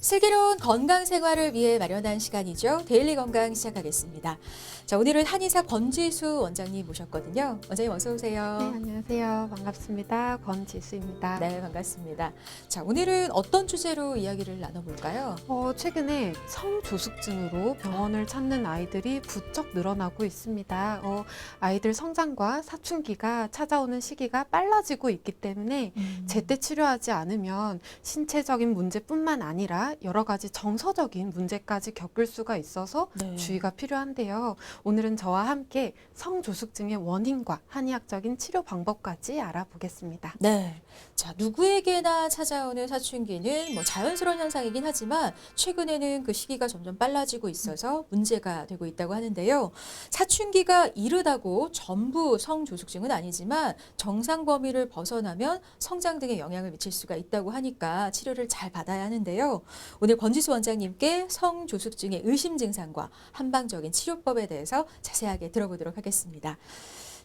슬기로운 건강 생활을 위해 마련한 시간이죠. 데일리 건강 시작하겠습니다. 자, 오늘은 한의사 권지수 원장님 모셨거든요. 원장님 어서 오세요. 네, 안녕하세요. 반갑습니다. 권지수입니다. 네, 반갑습니다. 자, 오늘은 어떤 주제로 이야기를 나눠볼까요? 최근에 성조숙증으로 병원을 찾는 아이들이 부쩍 늘어나고 있습니다. 아이들 성장과 사춘기가 찾아오는 시기가 빨라지고 있기 때문에 제때 치료하지 않으면 신체적인 문제뿐만 아니라 여러 가지 정서적인 문제까지 겪을 수가 있어서 네. 주의가 필요한데요. 오늘은 저와 함께 성조숙증의 원인과 한의학적인 치료 방법까지 알아보겠습니다. 네. 자, 누구에게나 찾아오는 사춘기는 자연스러운 현상이긴 하지만 최근에는 그 시기가 점점 빨라지고 있어서 문제가 되고 있다고 하는데요. 사춘기가 이르다고 전부 성조숙증은 아니지만 정상 범위를 벗어나면 성장 등에 영향을 미칠 수가 있다고 하니까 치료를 잘 받아야 하는데요. 오늘 권지수 원장님께 성조숙증의 의심 증상과 한방적인 치료법에 대해서 자세하게 들어보도록 하겠습니다.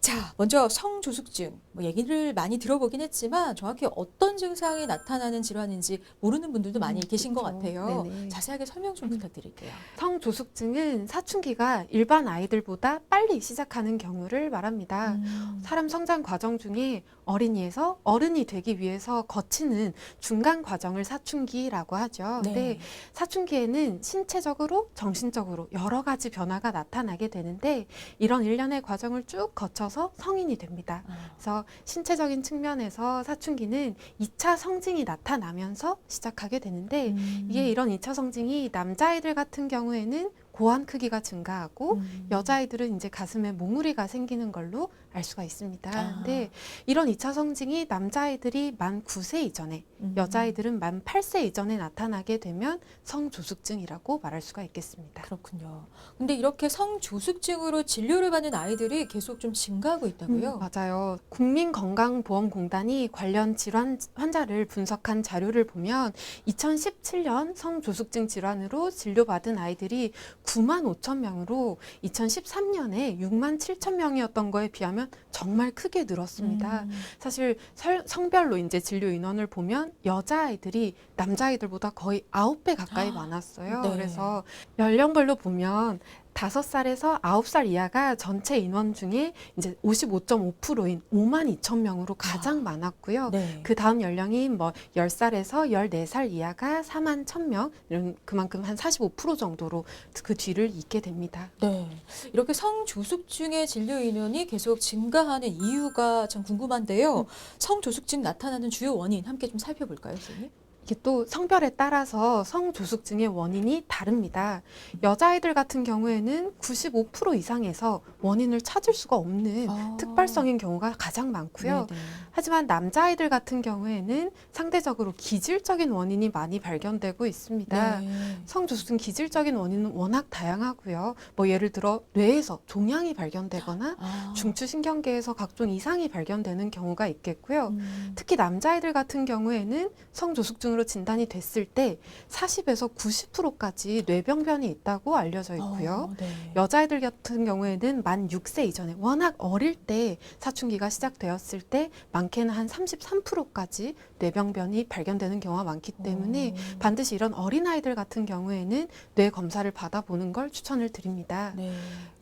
자, 먼저 성조숙증 얘기를 많이 들어보긴 했지만 정확히 어떤 증상이 나타나는 질환인지 모르는 분들도 많이 계신 것 그렇죠. 같아요. 네네. 자세하게 설명 좀 부탁드릴게요. 성조숙증은 사춘기가 일반 아이들보다 빨리 시작하는 경우를 말합니다. 사람 성장 과정 중에 어린이에서 어른이 되기 위해서 거치는 중간 과정을 사춘기라고 하죠. 네. 근데 사춘기에는 신체적으로, 정신적으로 여러 가지 변화가 나타나게 되는데 이런 일련의 과정을 쭉 거쳐서 성인이 됩니다. 그래서 신체적인 측면에서 사춘기는 2차 성징이 나타나면서 시작하게 되는데 이게 이런 2차 성징이 남자아이들 같은 경우에는 고환 크기가 증가하고 여자아이들은 이제 가슴에 몽우리가 생기는 걸로 알 수가 있습니다. 근데 이런 2차 성징이 남자아이들이 만 9세 이전에 여자아이들은 만 8세 이전에 나타나게 되면 성조숙증이라고 말할 수가 있겠습니다. 그렇군요. 근데 이렇게 성조숙증으로 진료를 받는 아이들이 계속 좀 증가하고 있다고요? 맞아요. 국민건강보험공단이 관련 질환 환자를 분석한 자료를 보면 2017년 성조숙증 질환으로 진료받은 아이들이 9만 5천 명으로 2013년에 6만 7천 명이었던 거에 비하면 정말 크게 늘었습니다. 사실 성별로 이제 진료 인원을 보면 여자아이들이 남자아이들보다 거의 9배 가까이 많았어요. 네. 그래서 연령별로 보면 5살에서 9살 이하가 전체 인원 중에 이제 55.5%인 5만 2천 명으로 가장 많았고요. 네. 그 다음 연령이 10살에서 14살 이하가 4만 1천 명, 이런 그만큼 한 45% 정도로 그 뒤를 잇게 됩니다. 네. 이렇게 성조숙증의 진료 인원이 계속 증가하는 이유가 참 궁금한데요. 성조숙증 나타나는 주요 원인 함께 좀 살펴볼까요, 선생님? 이게 또 성별에 따라서 성조숙증의 원인이 다릅니다. 여자아이들 같은 경우에는 95% 이상에서 원인을 찾을 수가 없는 특발성인 경우가 가장 많고요. 네네. 하지만 남자아이들 같은 경우에는 상대적으로 기질적인 원인이 많이 발견되고 있습니다. 네. 성조숙증 기질적인 원인은 워낙 다양하고요. 예를 들어 뇌에서 종양이 발견되거나 중추신경계에서 각종 이상이 발견되는 경우가 있겠고요. 특히 남자아이들 같은 경우에는 성조숙증으로 진단이 됐을 때 40에서 90%까지 뇌병변이 있다고 알려져 있고요. 네. 여자아이들 같은 경우에는 만 6세 이전에 워낙 어릴 때 사춘기가 시작되었을 때 많게는 한 33%까지 뇌병변이 발견되는 경우가 많기 때문에 반드시 이런 어린아이들 같은 경우에는 뇌 검사를 받아보는 걸 추천을 드립니다. 네.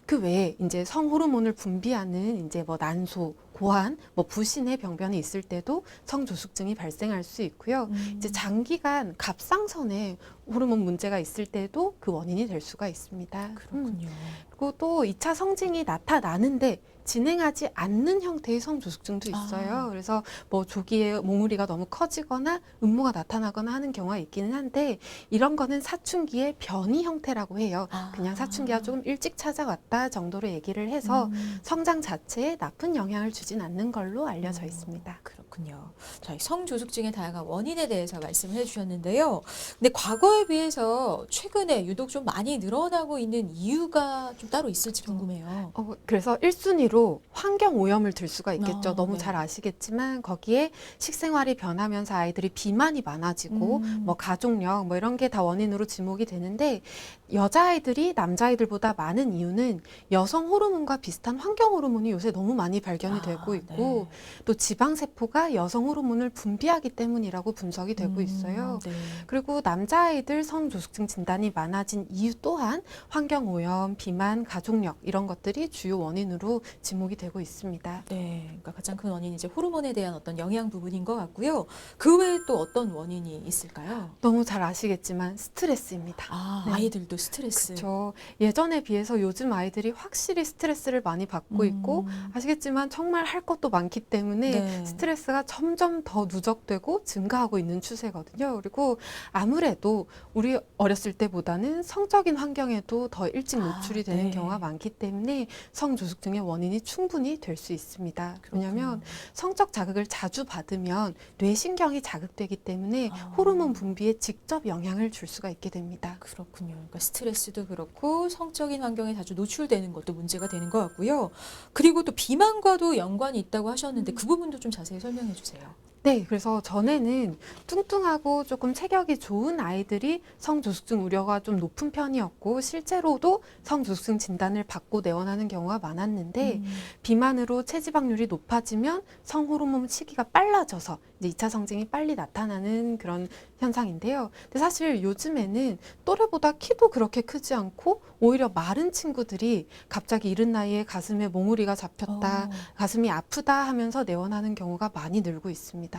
그 외에 이제 성호르몬을 분비하는 이제 난소, 고환, 부신의 병변이 있을 때도 성조숙증이 발생할 수 있고요. 이제 장기간 갑상선에 호르몬 문제가 있을 때도 그 원인이 될 수가 있습니다. 그렇군요. 그리고 또 2차 성징이 나타나는데 진행하지 않는 형태의 성조숙증도 있어요. 그래서 조기에 몽우리가 너무 커지거나 음모가 나타나거나 하는 경우가 있기는 한데 이런 거는 사춘기의 변이 형태라고 해요. 그냥 사춘기가 조금 일찍 찾아왔다 정도로 얘기를 해서 성장 자체에 나쁜 영향을 주진 않는 걸로 알려져 있습니다. 그렇군요. 자, 성조숙증의 다양한 원인에 대해서 말씀을 해주셨는데요. 근데 과거에 비해서 최근에 유독 좀 많이 늘어나고 있는 이유가 좀 따로 있을지 궁금해요. 그래서 1순위로 환경 오염을 들 수가 있겠죠. 너무 네. 잘 아시겠지만 거기에 식생활이 변하면서 아이들이 비만이 많아지고 가족력 이런 게 다 원인으로 지목이 되는데 여자아이들이 남자아이들보다 많은 이유는 여성 호르몬과 비슷한 환경 호르몬이 요새 너무 많이 발견이 되고 있고 또 지방세포가 아이가 여성 호르몬을 분비하기 때문이라고 분석이 되고 있어요. 네. 그리고 남자아이들 성조숙증 진단이 많아진 이유 또한 환경오염, 비만, 가족력 이런 것들이 주요 원인으로 지목이 되고 있습니다. 네, 그러니까 가장 큰 원인이 이제 호르몬에 대한 어떤 영양 부분인 것 같고요. 그 외에 또 어떤 원인이 있을까요? 너무 잘 아시겠지만 스트레스입니다. 아, 네. 아이들도 스트레스. 그렇죠. 예전에 비해서 요즘 아이들이 확실히 스트레스를 많이 받고 있고 아시겠지만 정말 할 것도 많기 때문에 네. 스트레스가 점점 더 누적되고 증가하고 있는 추세거든요. 그리고 아무래도 우리 어렸을 때보다는 성적인 환경에도 더 일찍 노출이 되는 네. 경우가 많기 때문에 성조숙증의 원인이 충분히 될 수 있습니다. 왜냐하면 그렇군요. 성적 자극을 자주 받으면 뇌신경이 자극되기 때문에 아. 호르몬 분비에 직접 영향을 줄 수가 있게 됩니다. 그렇군요. 그러니까 스트레스도 그렇고 성적인 환경에 자주 노출되는 것도 문제가 되는 것 같고요. 그리고 또 비만과도 연관이 있다고 하셨는데 그 부분도 좀 자세히 설명해 주세요. 네, 그래서 전에는 뚱뚱하고 조금 체격이 좋은 아이들이 성조숙증 우려가 좀 높은 편이었고 실제로도 성조숙증 진단을 받고 내원하는 경우가 많았는데 비만으로 체지방률이 높아지면 성호르몬 시기가 빨라져서 이제 2차 성징이 빨리 나타나는 그런 현상인데요. 근데 사실 요즘에는 또래보다 키도 그렇게 크지 않고 오히려 마른 친구들이 갑자기 이른 나이에 가슴에 몽우리가 잡혔다, 가슴이 아프다 하면서 내원하는 경우가 많이 늘고 있습니다.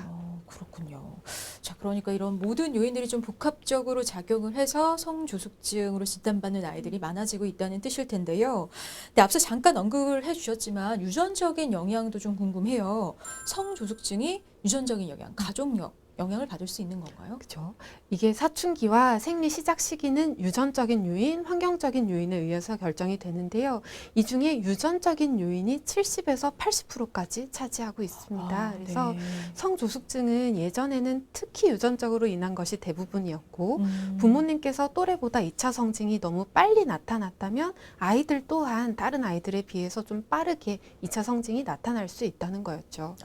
그렇군요. 자, 그러니까 이런 모든 요인들이 좀 복합적으로 작용을 해서 성조숙증으로 진단받는 아이들이 많아지고 있다는 뜻일 텐데요. 근데 앞서 잠깐 언급을 해주셨지만 유전적인 영향도 좀 궁금해요. 성조숙증이 유전적인 영향, 가족력 영향을 받을 수 있는 건가요? 그렇죠. 이게 사춘기와 생리 시작 시기는 유전적인 요인, 환경적인 요인에 의해서 결정이 되는데요. 이 중에 유전적인 요인이 70에서 80%까지 차지하고 있습니다. 그래서 네. 성조숙증은 예전에는 특히 유전적으로 인한 것이 대부분이었고 부모님께서 또래보다 2차 성징이 너무 빨리 나타났다면 아이들 또한 다른 아이들에 비해서 좀 빠르게 2차 성징이 나타날 수 있다는 거였죠.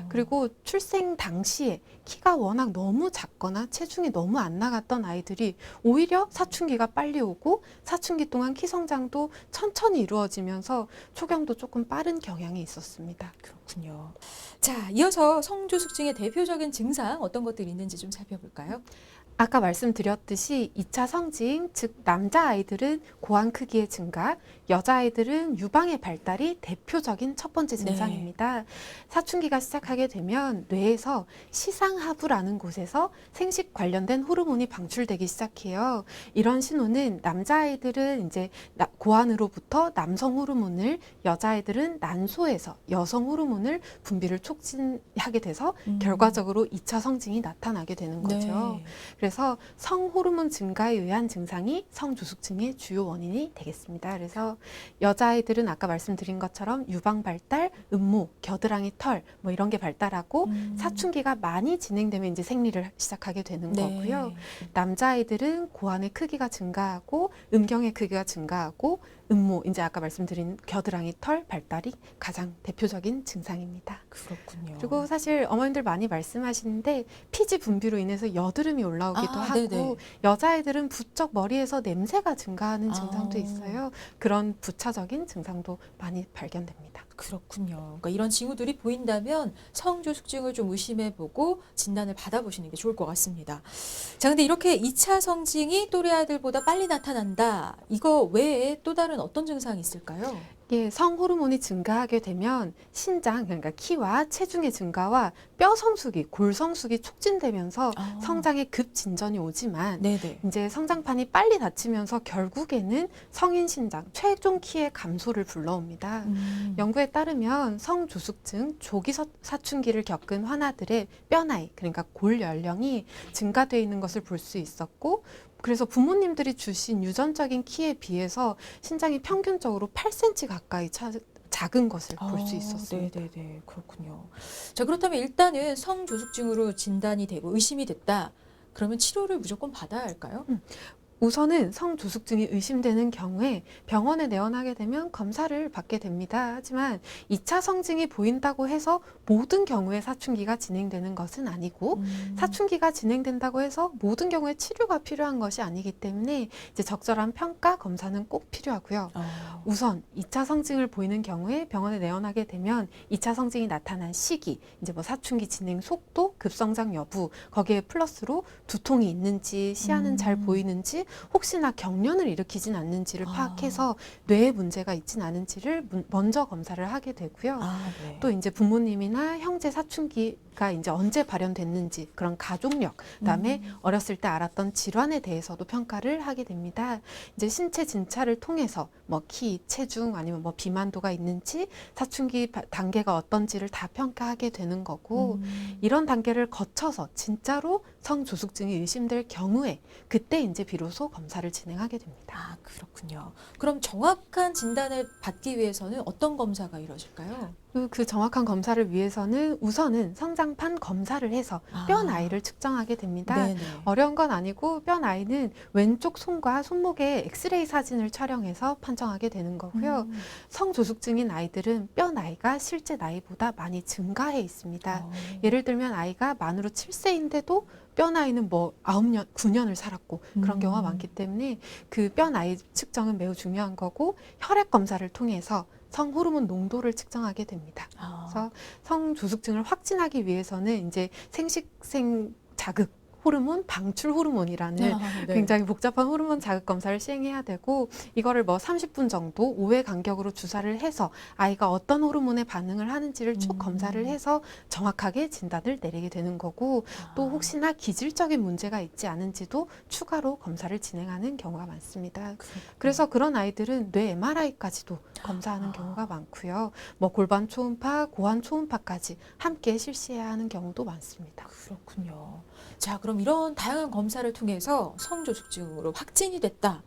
그리고 출생 당시에 키가 워낙 너무 작거나 체중이 너무 안 나갔던 아이들이 오히려 사춘기가 빨리 오고 사춘기 동안 키 성장도 천천히 이루어지면서 초경도 조금 빠른 경향이 있었습니다. 그렇군요. 자, 이어서 성조숙증의 대표적인 증상 어떤 것들이 있는지 좀 살펴볼까요? 아까 말씀드렸듯이 2차 성징, 즉 남자아이들은 고환 크기의 증가, 여자아이들은 유방의 발달이 대표적인 첫 번째 증상입니다. 사춘기가 시작하게 되면 뇌에서 시상하부라는 곳에서 생식 관련된 호르몬이 방출되기 시작해요. 이런 신호는 남자아이들은 이제 고환으로부터 남성 호르몬을, 여자아이들은 난소에서 여성 호르몬을 분비를 촉진하게 돼서 결과적으로 2차 성징이 나타나게 되는 거죠. 그래서 성호르몬 증가에 의한 증상이 성조숙증의 주요 원인이 되겠습니다. 그래서 여자아이들은 아까 말씀드린 것처럼 유방 발달, 음모, 겨드랑이 털 뭐 이런 게 발달하고 사춘기가 많이 진행되면 이제 생리를 시작하게 되는 거고요. 남자아이들은 고환의 크기가 증가하고 음경의 크기가 증가하고 음모, 이제 아까 말씀드린 겨드랑이 털 발달이 가장 대표적인 증상입니다. 그렇군요. 그리고 사실 어머님들 많이 말씀하시는데 피지 분비로 인해서 여드름이 올라오기도 하고 네네. 여자아이들은 부쩍 머리에서 냄새가 증가하는 증상도 있어요. 그런 부차적인 증상도 많이 발견됩니다. 그렇군요. 그러니까 이런 징후들이 보인다면 성조숙증을 좀 의심해보고 진단을 받아보시는 게 좋을 것 같습니다. 자, 근데 이렇게 2차 성징이 또래 아이들보다 빨리 나타난다. 이거 외에 또 다른 어떤 증상이 있을까요? 예, 성호르몬이 증가하게 되면 신장, 그러니까 키와 체중의 증가와 뼈 성숙이, 골 성숙이 촉진되면서 성장에 급진전이 오지만 네네. 이제 성장판이 빨리 닫히면서 결국에는 성인 신장, 최종 키의 감소를 불러옵니다. 연구에 따르면 성조숙증, 조기 사춘기를 겪은 환아들의 뼈 나이, 그러니까 골 연령이 증가되어 있는 것을 볼 수 있었고 그래서 부모님들이 주신 유전적인 키에 비해서 신장이 평균적으로 8cm 가까이 작은 것을 볼 수 있었습니다. 네네네. 그렇군요. 자, 그렇다면 일단은 성조숙증으로 진단이 되고 의심이 됐다. 그러면 치료를 무조건 받아야 할까요? 우선은 성조숙증이 의심되는 경우에 병원에 내원하게 되면 검사를 받게 됩니다. 하지만 2차 성징이 보인다고 해서 모든 경우에 사춘기가 진행되는 것은 아니고 사춘기가 진행된다고 해서 모든 경우에 치료가 필요한 것이 아니기 때문에 이제 적절한 평가 검사는 꼭 필요하고요. 우선 2차 성징을 보이는 경우에 병원에 내원하게 되면 2차 성징이 나타난 시기, 이제 뭐 사춘기 진행 속도, 급성장 여부, 거기에 플러스로 두통이 있는지, 시야는 잘 보이는지, 혹시나 경련을 일으키진 않는지를 파악해서 뇌에 문제가 있진 않은지를 먼저 검사를 하게 되고요. 네. 또 이제 부모님이나 형제 사춘기가 이제 언제 발현됐는지 그런 가족력, 그다음에 어렸을 때 알았던 질환에 대해서도 평가를 하게 됩니다. 이제 신체 진찰을 통해서 뭐 키, 체중 아니면 뭐 비만도가 있는지 사춘기 단계가 어떤지를 다 평가하게 되는 거고 이런 단계를 거쳐서 진짜로 성조숙증이 의심될 경우에 그때 이제 비로소 검사를 진행하게 됩니다. 그렇군요. 그럼 정확한 진단을 받기 위해서는 어떤 검사가 이루어질까요? 그 정확한 검사를 위해서는 우선은 성장판 검사를 해서 뼈 나이를 측정하게 됩니다. 네네. 어려운 건 아니고 뼈 나이는 왼쪽 손과 손목에 엑스레이 사진을 촬영해서 판정하게 되는 거고요. 성조숙증인 아이들은 뼈 나이가 실제 나이보다 많이 증가해 있습니다. 예를 들면 아이가 만으로 7세인데도 뼈 나이는 뭐 9년, 9년을 살았고 그런 경우가 많기 때문에 그 뼈 나이 측정은 매우 중요한 거고 혈액 검사를 통해서 성호르몬 농도를 측정하게 됩니다. 그래서 성조숙증을 확진하기 위해서는 이제 생식생 자극 호르몬, 방출 호르몬이라는 네. 굉장히 복잡한 호르몬 자극 검사를 시행해야 되고 이거를 뭐 30분 정도 5회 간격으로 주사를 해서 아이가 어떤 호르몬에 반응을 하는지를 쭉 검사를 해서 정확하게 진단을 내리게 되는 거고 또 혹시나 기질적인 문제가 있지 않은지도 추가로 검사를 진행하는 경우가 많습니다. 그래서 그런 아이들은 뇌 MRI까지도 검사하는 경우가 많고요. 뭐 골반 초음파, 고환 초음파까지 함께 실시해야 하는 경우도 많습니다. 그렇군요. 자, 그럼 이런 다양한 검사를 통해서 성조숙증으로 확진이 됐다.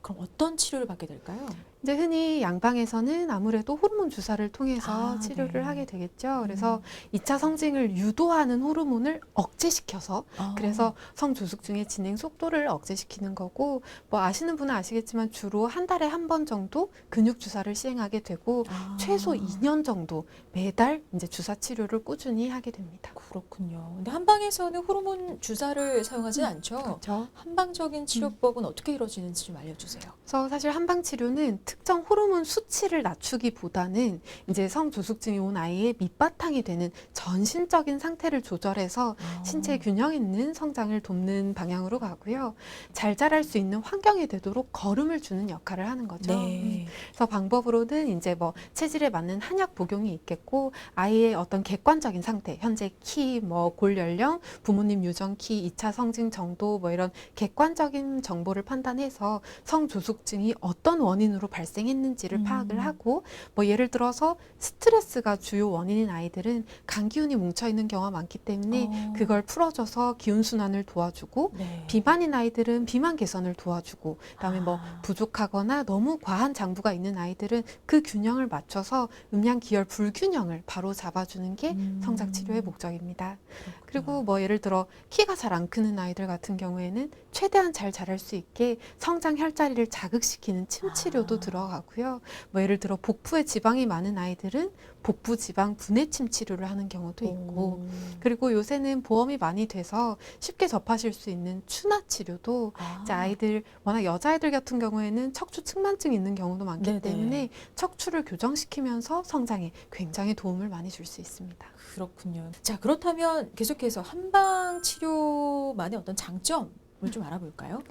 그럼 어떤 치료를 받게 될까요? 이제 흔히 양방에서는 아무래도 호르몬 주사를 통해서 치료를 네. 하게 되겠죠. 그래서 2차 성징을 유도하는 호르몬을 억제시켜서 그래서 성조숙증의 진행 속도를 억제시키는 거고 뭐 아시는 분은 아시겠지만 주로 한 달에 한 번 정도 근육 주사를 시행하게 되고 최소 2년 정도 매달 이제 주사 치료를 꾸준히 하게 됩니다. 그렇군요. 근데 한방에서는 호르몬 주사를 사용하진 않죠. 그렇죠. 한방적인 치료법은 어떻게 이루어지는지 좀 알려주세요. 그래서 사실 한방 치료는 특정 호르몬 수치를 낮추기보다는 이제 성조숙증이 온 아이의 밑바탕이 되는 전신적인 상태를 조절해서 신체 균형 있는 성장을 돕는 방향으로 가고요. 잘 자랄 수 있는 환경이 되도록 거름을 주는 역할을 하는 거죠. 네. 그래서 방법으로는 이제 뭐 체질에 맞는 한약 복용이 있겠고 아이의 어떤 객관적인 상태, 현재 키, 뭐 골 연령, 부모님 유전 키, 2차 성징 정도 뭐 이런 객관적인 정보를 판단해서 성조숙증이 어떤 원인으로 발생했는지를 파악을 하고 뭐 예를 들어서 스트레스가 주요 원인인 아이들은 감기운이 뭉쳐 있는 경우가 많기 때문에 그걸 풀어줘서 기운 순환을 도와주고 네. 비만인 아이들은 비만 개선을 도와주고 그다음에 뭐 부족하거나 너무 과한 장부가 있는 아이들은 그 균형을 맞춰서 음양 기혈 불균형을 바로 잡아주는 게 성장 치료의 목적입니다. 그리고 뭐 예를 들어 키가 잘 안 크는 아이들 같은 경우에는 최대한 잘 자랄 수 있게 성장 혈자리를 자극시키는 침 치료도 들어가고요. 뭐 예를 들어 복부에 지방이 많은 아이들은 복부 지방 분해침 치료를 하는 경우도 있고 그리고 요새는 보험이 많이 돼서 쉽게 접하실 수 있는 추나 치료도 이제 아이들 워낙 여자아이들 같은 경우에는 척추 측만증이 있는 경우도 많기 네네. 때문에 척추를 교정시키면서 성장에 굉장히 도움을 많이 줄 수 있습니다. 그렇군요. 자, 그렇다면 계속해서 한방 치료만의 어떤 장점을 좀 알아볼까요?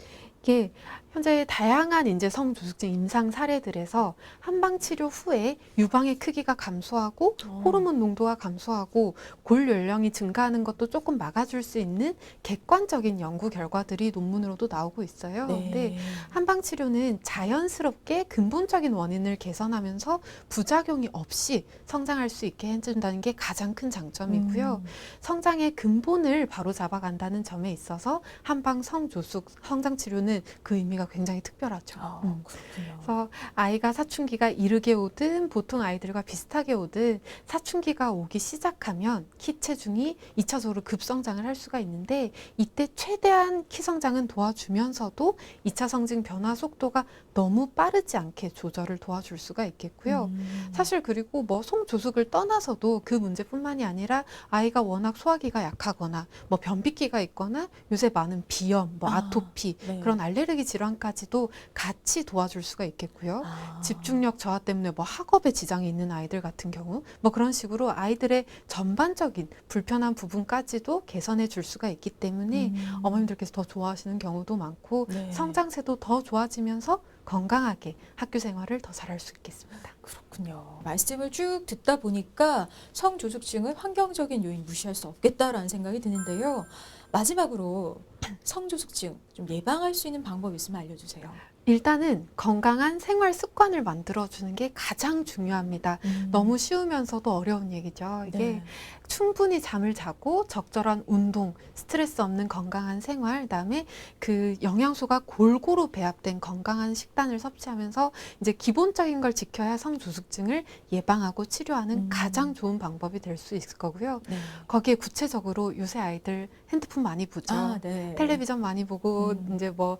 이게 현재 다양한 이제 성조숙증 임상 사례들에서 한방 치료 후에 유방의 크기가 감소하고 호르몬 농도가 감소하고 골 연령이 증가하는 것도 조금 막아줄 수 있는 객관적인 연구 결과들이 논문으로도 나오고 있어요. 근데 한방 치료는 자연스럽게 근본적인 원인을 개선하면서 부작용이 없이 성장할 수 있게 해준다는 게 가장 큰 장점이고요. 성장의 근본을 바로 잡아간다는 점에 있어서 한방 성조숙 성장 치료는 그 의미가 굉장히 특별하죠. 그렇군요. 그래서 아이가 사춘기가 이르게 오든 보통 아이들과 비슷하게 오든 사춘기가 오기 시작하면 키 체중이 2차적으로 급성장을 할 수가 있는데 이때 최대한 키 성장은 도와주면서도 2차 성징 변화 속도가 너무 빠르지 않게 조절을 도와줄 수가 있겠고요. 사실 그리고 뭐 성조숙을 떠나서도 그 문제뿐만이 아니라 아이가 워낙 소화기가 약하거나 뭐 변비기가 있거나 요새 많은 비염, 뭐 아토피 네. 그런 알레르기 질환까지도 같이 도와줄 수가 있겠고요. 집중력 저하 때문에 뭐 학업에 지장이 있는 아이들 같은 경우 뭐 그런 식으로 아이들의 전반적인 불편한 부분까지도 개선해 줄 수가 있기 때문에 어머님들께서 더 좋아하시는 경우도 많고 네. 성장세도 더 좋아지면서 건강하게 학교 생활을 더 잘할 수 있겠습니다. 그렇군요. 말씀을 쭉 듣다 보니까 성조숙증은 환경적인 요인 무시할 수 없겠다라는 생각이 드는데요. 마지막으로 성조숙증 좀 예방할 수 있는 방법 있으면 알려주세요. 일단은 건강한 생활 습관을 만들어주는 게 가장 중요합니다. 너무 쉬우면서도 어려운 얘기죠. 이게 네. 충분히 잠을 자고 적절한 운동, 스트레스 없는 건강한 생활, 그다음에 그 영양소가 골고루 배합된 건강한 식단을 섭취하면서 이제 기본적인 걸 지켜야 성조숙증을 예방하고 치료하는 가장 좋은 방법이 될 수 있을 거고요. 네. 거기에 구체적으로 요새 아이들 핸드폰 많이 보죠. 네. 텔레비전 많이 보고 이제 뭐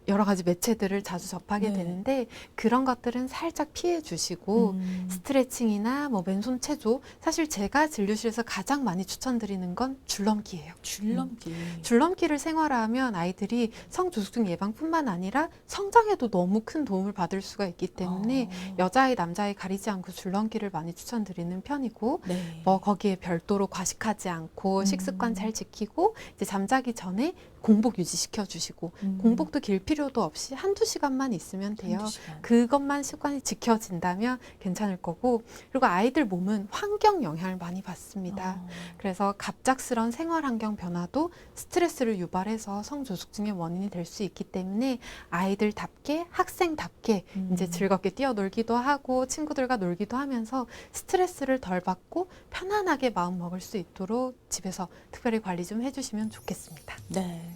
여러 가지 매체들을 자주 접하게 네. 되는데 그런 것들은 살짝 피해 주시고 스트레칭이나 뭐 맨손 체조 사실 제가 진료실에서 가장 많이 추천드리는 건 줄넘기예요. 줄넘기. 줄넘기를 생활화하면 아이들이 성조숙증 예방뿐만 아니라 성장에도 너무 큰 도움을 받을 수가 있기 때문에 여자아이 남자아이 가리지 않고 줄넘기를 많이 추천드리는 편이고 네. 뭐 거기에 별도로 과식하지 않고 식습관 잘 지키고 이제 잠자기 전에 공복 유지시켜 주시고 공복도 길 필요도 없이 한두 시간만 있으면 돼요. 한두 시간. 그것만 습관이 지켜진다면 괜찮을 거고 그리고 아이들 몸은 환경 영향을 많이 받습니다. 그래서 갑작스런 생활 환경 변화도 스트레스를 유발해서 성조숙증의 원인이 될 수 있기 때문에 아이들답게 학생답게 이제 즐겁게 뛰어놀기도 하고 친구들과 놀기도 하면서 스트레스를 덜 받고 편안하게 마음 먹을 수 있도록 집에서 특별히 관리 좀 해주시면 좋겠습니다. 네.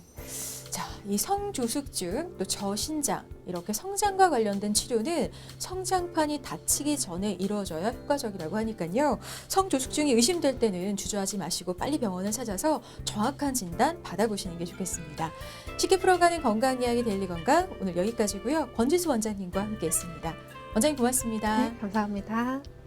자, 이 성조숙증 또 저신장 이렇게 성장과 관련된 치료는 성장판이 닫히기 전에 이루어져야 효과적이라고 하니까요. 성조숙증이 의심될 때는 주저하지 마시고 빨리 병원을 찾아서 정확한 진단 받아보시는 게 좋겠습니다. 쉽게 풀어가는 건강 이야기 데일리 건강 오늘 여기까지고요. 권지수 원장님과 함께했습니다. 원장님 고맙습니다. 네, 감사합니다.